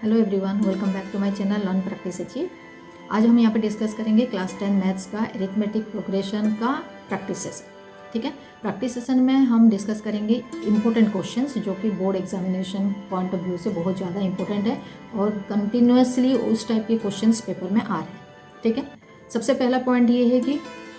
Hello everyone, welcome back to my channel learn practice achieve. आज हम यहाँ पे डिस्कस करेंगे क्लास 10 मैथ्स का अरिथमेटिक प्रोग्रेशन का प्रैक्टिस सेशन। ठीक है, प्रैक्टिस सेशन में हम डिस्कस करेंगे इंपॉर्टेंट क्वेश्चंस जो कि board examination point of view से बहुत ज़्यादा इंपॉर्टेंट है और कंटिन्यूसली उस टाइप के क्वेश्चंस पेपर में आ रहे हैं। ठीक है, सबसे पहला पॉइंट ये है कि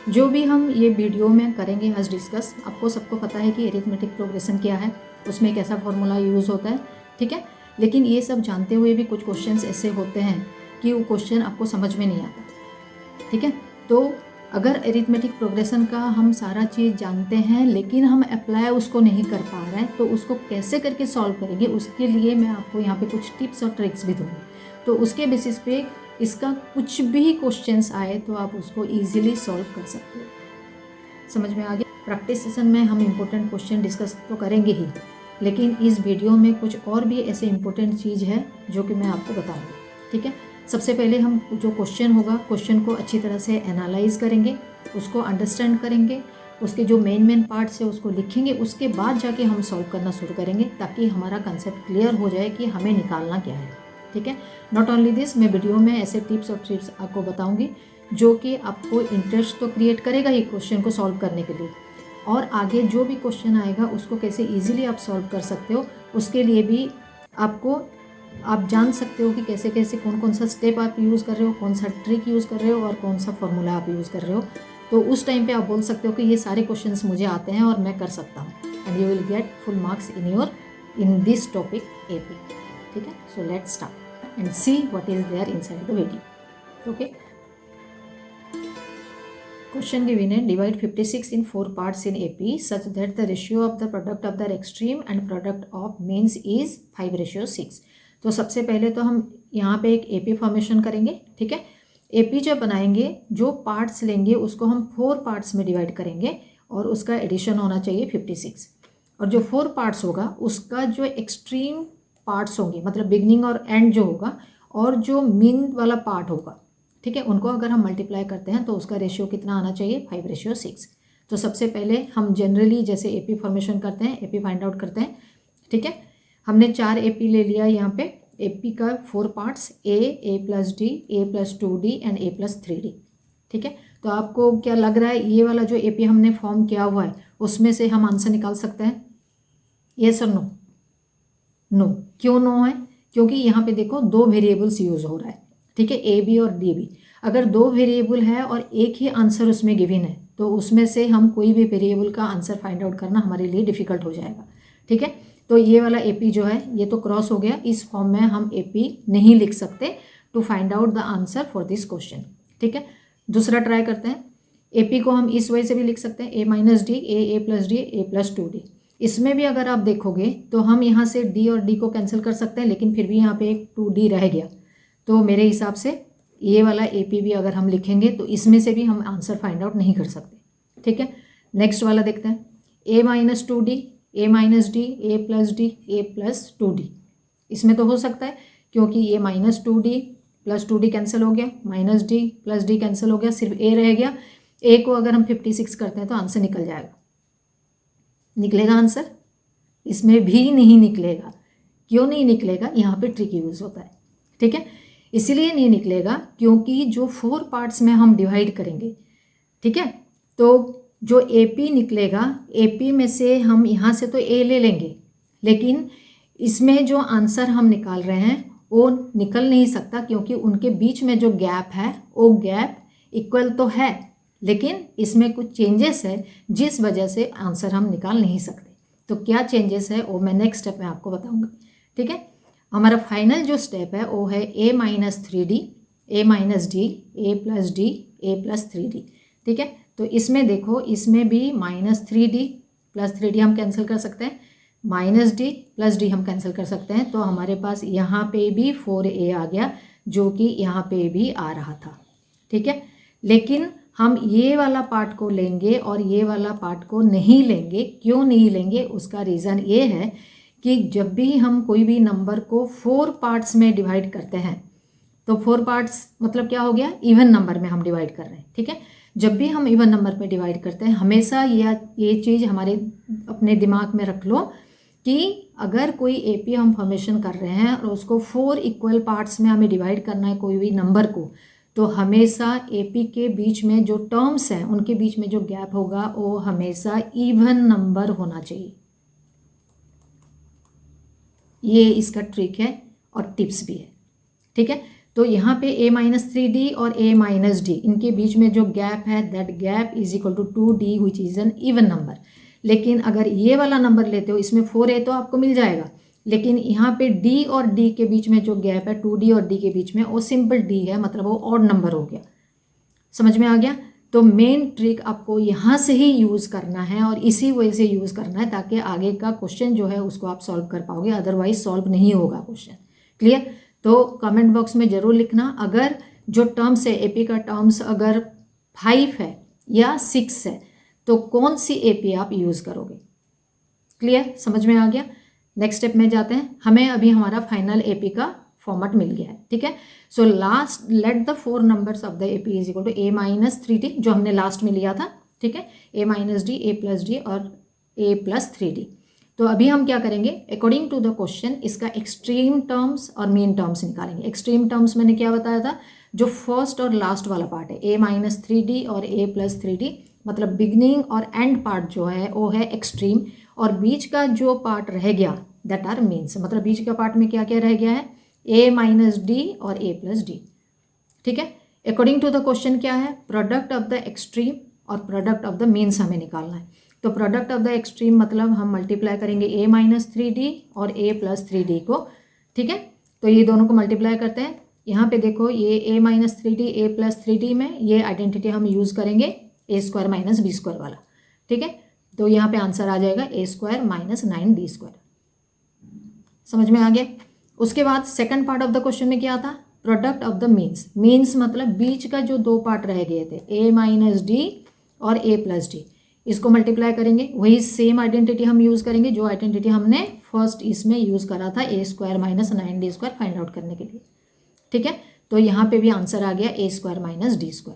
जो भी हम ये वीडियो में करेंगे आज डिस्कस, आपको सबको पता है कि अरिथमेटिक प्रोग्रेशन क्या है, उसमें कैसा फॉर्मूला यूज़ होता है। ठीक है, लेकिन ये सब जानते हुए भी कुछ क्वेश्चंस ऐसे होते हैं कि वो क्वेश्चन आपको समझ में नहीं आता। ठीक है, तो अगर अरिथमेटिक प्रोग्रेशन का हम सारा चीज़ जानते हैं लेकिन हम अप्लाई उसको नहीं कर पा रहे हैं, तो उसको कैसे करके सॉल्व करेंगे, उसके लिए मैं आपको यहाँ पे कुछ टिप्स और ट्रिक्स भी दूँगी। तो उसके बेसिस पे इसका कुछ भी क्वेश्चंस आए तो आप उसको ईजिली सॉल्व कर सकते हो। समझ में आ गया? प्रैक्टिस सेशन में हम इम्पोर्टेंट क्वेश्चन डिस्कस तो करेंगे ही, लेकिन इस वीडियो में कुछ और भी ऐसे इम्पोर्टेंट चीज़ है जो कि मैं आपको बताऊंगी। ठीक है, सबसे पहले हम जो क्वेश्चन होगा, क्वेश्चन को अच्छी तरह से एनालाइज करेंगे, उसको अंडरस्टैंड करेंगे, उसके जो मेन पार्ट्स है उसको लिखेंगे, उसके बाद जाके हम सॉल्व करना शुरू करेंगे ताकि हमारा कंसेप्ट क्लियर हो जाए कि हमें निकालना क्या है। ठीक है, नॉट ओनली दिस, मैं वीडियो में ऐसे टिप्स और ट्रिक्स आपको बताऊँगी जो कि आपको इंटरेस्ट तो क्रिएट करेगा ही क्वेश्चन को सॉल्व करने के लिए, और आगे जो भी क्वेश्चन आएगा उसको कैसे इजीली आप सॉल्व कर सकते हो उसके लिए भी आप जान सकते हो कि कैसे कैसे कौन कौन सा स्टेप आप यूज़ कर रहे हो, कौन सा ट्रिक यूज़ कर रहे हो और कौन सा फॉर्मूला आप यूज़ कर रहे हो। तो उस टाइम पे आप बोल सकते हो कि ये सारे क्वेश्चंस मुझे आते हैं और मैं कर सकता हूँ, and you will get full marks in this topic AP। ठीक है, so let's start and see what is there inside the video. Okay, question given है, divide 56 in 4 parts in AP such that the ratio of the product of their extreme and product of means is 5:6। तो सबसे पहले तो हम यहाँ पे एक AP formation करेंगे। ठीक है, AP जब बनाएंगे, जो पार्ट्स लेंगे उसको हम 4 पार्ट्स में डिवाइड करेंगे और उसका एडिशन होना चाहिए 56, और जो 4 पार्ट्स होगा उसका जो एक्सट्रीम पार्ट्स होंगे, मतलब बिगनिंग और एंड जो होगा, और जो मीन वाला पार्ट होगा, ठीक है, उनको अगर हम मल्टीप्लाई करते हैं तो उसका रेशियो कितना आना चाहिए, 5:6। तो सबसे पहले हम जनरली जैसे AP फॉर्मेशन करते हैं, AP फाइंड आउट करते हैं। ठीक है, हमने 4 AP ले लिया यहाँ पे। AP का 4 parts A+D, A+2D and A+3D। ठीक है, तो आपको क्या लग रहा है, ये वाला जो AP हमने फॉर्म किया हुआ है उसमें से हम आंसर निकाल सकते हैं? यस और नो? नो। क्यों नो है? क्योंकि यहाँ पे देखो 2 वेरिएबल्स यूज हो रहा है। ठीक है, AB और DB। अगर 2 वेरिएबल है और एक ही आंसर उसमें गिवन है तो उसमें से हम कोई भी वेरिएबल का आंसर फाइंड आउट करना हमारे लिए डिफिकल्ट हो जाएगा। ठीक है, तो ये वाला AP जो है ये तो क्रॉस हो गया, इस फॉर्म में हम AP नहीं लिख सकते to find out the answer for this question. ठीक है, दूसरा ट्राई करते हैं। AP को हम इस वे से भी लिख सकते हैं, A-D, A+D, A+2D। इसमें भी अगर आप देखोगे तो हम यहाँ से D और D को कैंसिल कर सकते हैं, लेकिन फिर भी यहाँ पे एक 2D रह गया। तो मेरे हिसाब से ये वाला AP भी अगर हम लिखेंगे तो इसमें से भी हम आंसर फाइंड आउट नहीं कर सकते। ठीक है, नेक्स्ट वाला देखते हैं, A-2D, A-D, A+D, A+2D। इसमें तो हो सकता है क्योंकि ये -2D + 2D कैंसिल हो गया, -D + D कैंसिल हो गया, सिर्फ A रह गया। A को अगर हम 56 करते हैं तो आंसर निकल जाएगा। निकलेगा आंसर? इसमें भी नहीं निकलेगा। क्यों नहीं निकलेगा? यहाँ पे ट्रिक यूज़ होता है। ठीक है, इसीलिए नहीं निकलेगा क्योंकि जो 4 पार्ट्स में हम डिवाइड करेंगे, ठीक है, तो जो AP निकलेगा, AP में से हम यहाँ से तो A ले लेंगे, लेकिन इसमें जो आंसर हम निकाल रहे हैं वो निकल नहीं सकता क्योंकि उनके बीच में जो गैप है वो गैप इक्वल तो है, लेकिन इसमें कुछ चेंजेस है जिस वजह से आंसर हम निकाल नहीं सकते। तो क्या चेंजेस है वो मैं नेक्स्ट स्टेप में आपको बताऊँगा। ठीक है, हमारा फाइनल जो स्टेप है वो है A-3D, A-D, A+D, A+3D। ठीक है, तो इसमें देखो, इसमें भी -3D + 3D हम कैंसिल कर सकते हैं, -D + D हम कैंसिल कर सकते हैं, तो हमारे पास यहाँ पे भी 4A आ गया जो कि यहाँ पे भी आ रहा था। ठीक है, लेकिन हम ये वाला पार्ट को लेंगे और ये वाला पार्ट को नहीं लेंगे। क्यों नहीं लेंगे? उसका रीज़न ये है कि जब भी हम कोई भी नंबर को 4 पार्ट्स में डिवाइड करते हैं तो 4 पार्ट्स मतलब क्या हो गया, इवन नंबर में हम डिवाइड कर रहे हैं। ठीक है, जब भी हम इवन नंबर में डिवाइड करते हैं हमेशा ये चीज़ हमारे अपने दिमाग में रख लो कि अगर कोई एपी हम फॉर्मेशन कर रहे हैं और उसको 4 इक्वल पार्ट्स में हमें डिवाइड करना है कोई भी नंबर को, तो हमेशा एपी के बीच में जो टर्म्स हैं उनके बीच में जो गैप होगा वो हमेशा इवन नंबर होना चाहिए। ये इसका ट्रिक है और टिप्स भी है, ठीक है। तो यहाँ पे a-3d और a-d इनके बीच में जो गैप है that gap is equal to 2d which is an even number. लेकिन अगर ये वाला नंबर लेते हो, इसमें 4a तो आपको मिल जाएगा, लेकिन यहाँ पे d और d के बीच में जो गैप है 2d और d के बीच में वो सिंपल d है, मतलब वो ऑड नंबर हो गया। समझ में आ गया? तो मेन ट्रिक आपको यहाँ से ही यूज़ करना है और इसी वजह से यूज़ करना है ताकि आगे का क्वेश्चन जो है उसको आप सॉल्व कर पाओगे, अदरवाइज सॉल्व नहीं होगा क्वेश्चन। क्लियर? तो कमेंट बॉक्स में ज़रूर लिखना अगर जो टर्म्स है एपी का टर्म्स अगर 5 है या 6 है तो कौन सी एपी आप यूज़ करोगे। क्लियर? समझ में आ गया? नेक्स्ट स्टेप में जाते हैं। हमें अभी हमारा फाइनल एपी का फॉर्मेट मिल गया है, ठीक है। So last let the 4 numbers of the AP is equal to a-3d जो हमने लास्ट में लिया था, ठीक है, a-d, a+d और a+3d। तो अभी हम क्या करेंगे, अकॉर्डिंग टू द क्वेश्चन इसका एक्सट्रीम टर्म्स और मेन टर्म्स निकालेंगे। एक्सट्रीम टर्म्स मैंने क्या बताया था, जो फर्स्ट और लास्ट वाला पार्ट है a-3d और a+3d, मतलब बिगनिंग और एंड पार्ट जो है वो है एक्सट्रीम, और बीच का जो पार्ट रह गया दैट आर मीन्स, मतलब बीच का पार्ट में क्या क्या रह गया है a-d और a+d, ठीक है। अकॉर्डिंग टू द क्वेश्चन क्या है, प्रोडक्ट ऑफ द एक्सट्रीम और प्रोडक्ट ऑफ द मीन्स हमें निकालना है। तो प्रोडक्ट ऑफ द एक्सट्रीम मतलब हम मल्टीप्लाई करेंगे a-3d और a+3d को, ठीक है। तो ये दोनों को मल्टीप्लाई करते हैं। यहाँ पे देखो ये a-3d a+3d में ये आइडेंटिटी हम यूज़ करेंगे a² - b² वाला, ठीक है। तो यहाँ पे आंसर आ जाएगा a² - 9d²। समझ में आ गया? उसके बाद second part of the question में क्या था, product of the means. Means मतलब बीच का जो 2 पार्ट रह गए थे a-d और a+d, इसको मल्टीप्लाई करेंगे। वही सेम आइडेंटिटी हम यूज़ करेंगे जो आइडेंटिटी हमने फर्स्ट इसमें यूज़ करा था a² - 9d² फाइंड आउट करने के लिए, ठीक है। तो यहाँ पे भी आंसर आ गया a² - d²।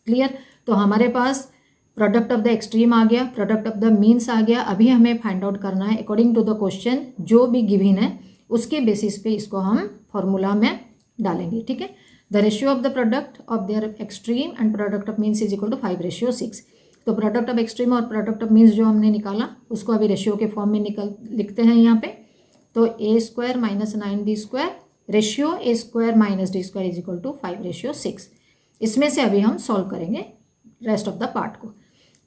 क्लियर? तो हमारे पास प्रोडक्ट ऑफ द एक्सट्रीम आ गया, प्रोडक्ट ऑफ द मीन्स आ गया। अभी हमें फाइंड आउट करना है अकॉर्डिंग टू द क्वेश्चन जो भी गिवन है उसके बेसिस पे इसको हम फॉर्मूला में डालेंगे, ठीक है। The ratio of the product of their extreme and product of means is equal to 5:6। तो प्रोडक्ट ऑफ एक्सट्रीम और प्रोडक्ट ऑफ मीन्स जो हमने निकाला उसको अभी रेशियो के फॉर्म में लिखते हैं यहाँ पे। तो a² - 9d² ratio a² - d² is equal to 5:6। इसमें से अभी हम सॉल्व करेंगे रेस्ट ऑफ द पार्ट को।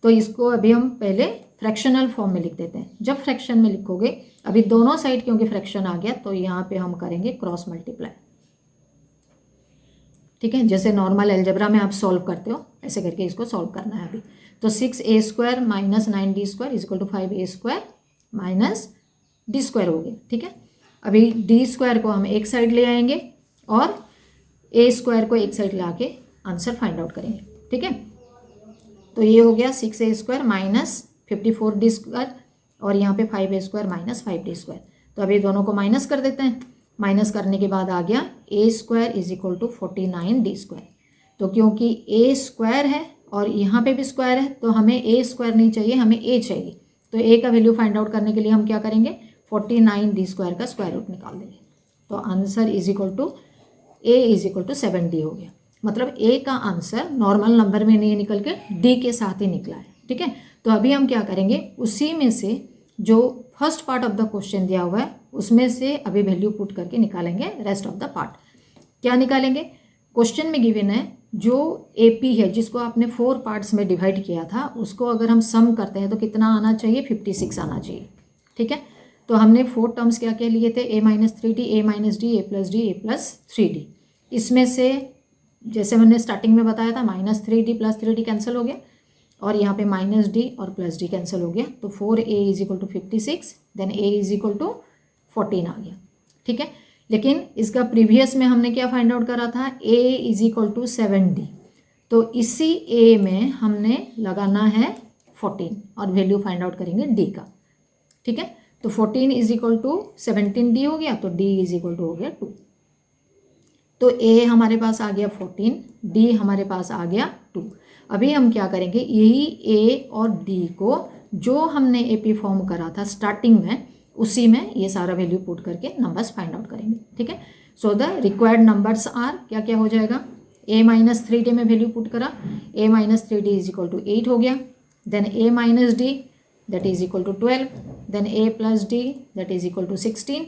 तो इसको अभी हम पहले फ्रैक्शनल फॉर्म में लिख देते हैं। जब फ्रैक्शन में लिखोगे, अभी दोनों साइड क्योंकि फ्रैक्शन आ गया तो यहाँ पे हम करेंगे क्रॉस मल्टीप्लाई, ठीक है। जैसे नॉर्मल अलजेब्रा में आप सॉल्व करते हो ऐसे करके इसको सॉल्व करना है अभी। तो 6a² - 9d² is equal to 5a² - d² हो गया, ठीक है। अभी d² को हम एक साइड ले आएंगे और a² को एक साइड ला के आंसर फाइंड आउट करेंगे, ठीक है। तो ये हो गया 6a² - 54d² और यहाँ पे 5a² - 5d²। तो अभी दोनों को माइनस कर देते हैं। माइनस करने के बाद आ गया a² is equal to 49d²। तो क्योंकि a² है और यहाँ पे भी स्क्वायर है तो हमें a² नहीं चाहिए, हमें a चाहिए। तो a का वैल्यू फाइंड आउट करने के लिए हम क्या करेंगे, 49d² का स्क्वायर रूट निकाल देंगे। तो answer is equal to a is equal to 7d हो गया। मतलब a का आंसर नॉर्मल नंबर में नहीं निकल के d के साथ ही निकला है, ठीक है। तो अभी हम क्या करेंगे, उसी में से जो first part of the question दिया हुआ है उसमें से अभी वैल्यू पुट करके निकालेंगे रेस्ट ऑफ द पार्ट। क्या निकालेंगे, क्वेश्चन में गिवन है जो एपी है जिसको आपने 4 पार्ट्स में डिवाइड किया था उसको अगर हम सम करते हैं तो कितना आना चाहिए, 56 आना चाहिए, ठीक है। तो हमने 4 टर्म्स क्या क्या लिए थे, a-3d, a-d, a+d, a+3d। इसमें से जैसे मैंने स्टार्टिंग में बताया था -3d + 3d कैंसिल हो गया और यहाँ पे -d और +d कैंसिल हो गया। तो 4a is equal to 56, then a is equal to 14 आ गया, ठीक है। लेकिन इसका प्रीवियस में हमने क्या फाइंड आउट करा था, a is equal to 7d। तो इसी a में हमने लगाना है 14 और वैल्यू फाइंड आउट करेंगे d का, ठीक है। तो 14 इज इक्वल टू 17d हो गया, तो d इज इक्वल टू हो गया 2। तो a हमारे पास आ गया 14, d हमारे पास आ गया 2। अभी हम क्या करेंगे, यही a और d को जो हमने AP फॉर्म करा था स्टार्टिंग में उसी में ये सारा वैल्यू पुट करके नंबर्स फाइंड आउट करेंगे, ठीक है। So the required numbers are, क्या क्या हो जाएगा, a माइनस 3d में वैल्यू पुट करा, a minus 3d is equal to 8 हो गया, then a minus d that is equal to 12, then a plus d that is equal to 16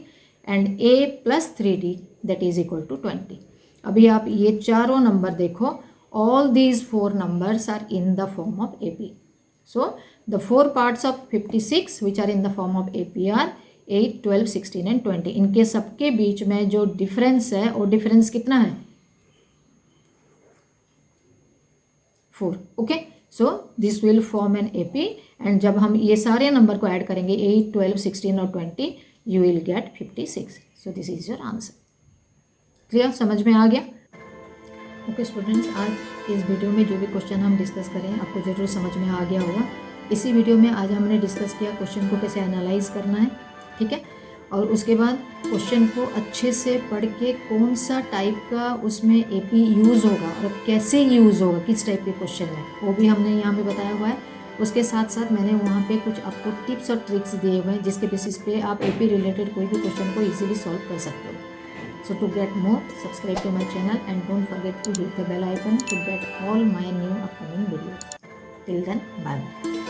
and a plus 3d that is equal to 20। अभी आप ये चारों number देखो, all these 4 numbers are in the form of AP. So the 4 parts of 56 which are in the form of AP are 8, 12, 16 and 20. इनके सबके बीच में जो difference है वो डिफरेंस कितना है, 4। Okay, so this will form an AP and जब हम ये सारे नंबर को ऐड करेंगे 8, 12, 16 और 20 you will gate 56। So this is your answer. Clear, समझ में आ गया? ओके स्टूडेंट्स, आज इस वीडियो में जो भी क्वेश्चन हम डिस्कस करें आपको ज़रूर समझ में आ गया होगा। इसी वीडियो में आज हमने डिस्कस किया क्वेश्चन को कैसे एनालाइज करना है, ठीक है, और उसके बाद क्वेश्चन को अच्छे से पढ़ के कौन सा टाइप का उसमें एपी यूज़ होगा और कैसे यूज़ होगा, किस टाइप के क्वेश्चन में, वो भी हमने यहाँ पे बताया हुआ है। उसके साथ साथ मैंने वहाँ पे कुछ आपको टिप्स और ट्रिक्स दिए हुए हैं जिसके बेसिस पे आप एपी रिलेटेड कोई भी क्वेश्चन को ईजिली सॉल्व कर सकते हो। So to get more, subscribe to my channel and don't forget to hit the bell icon to get all my new upcoming videos. Till then, bye.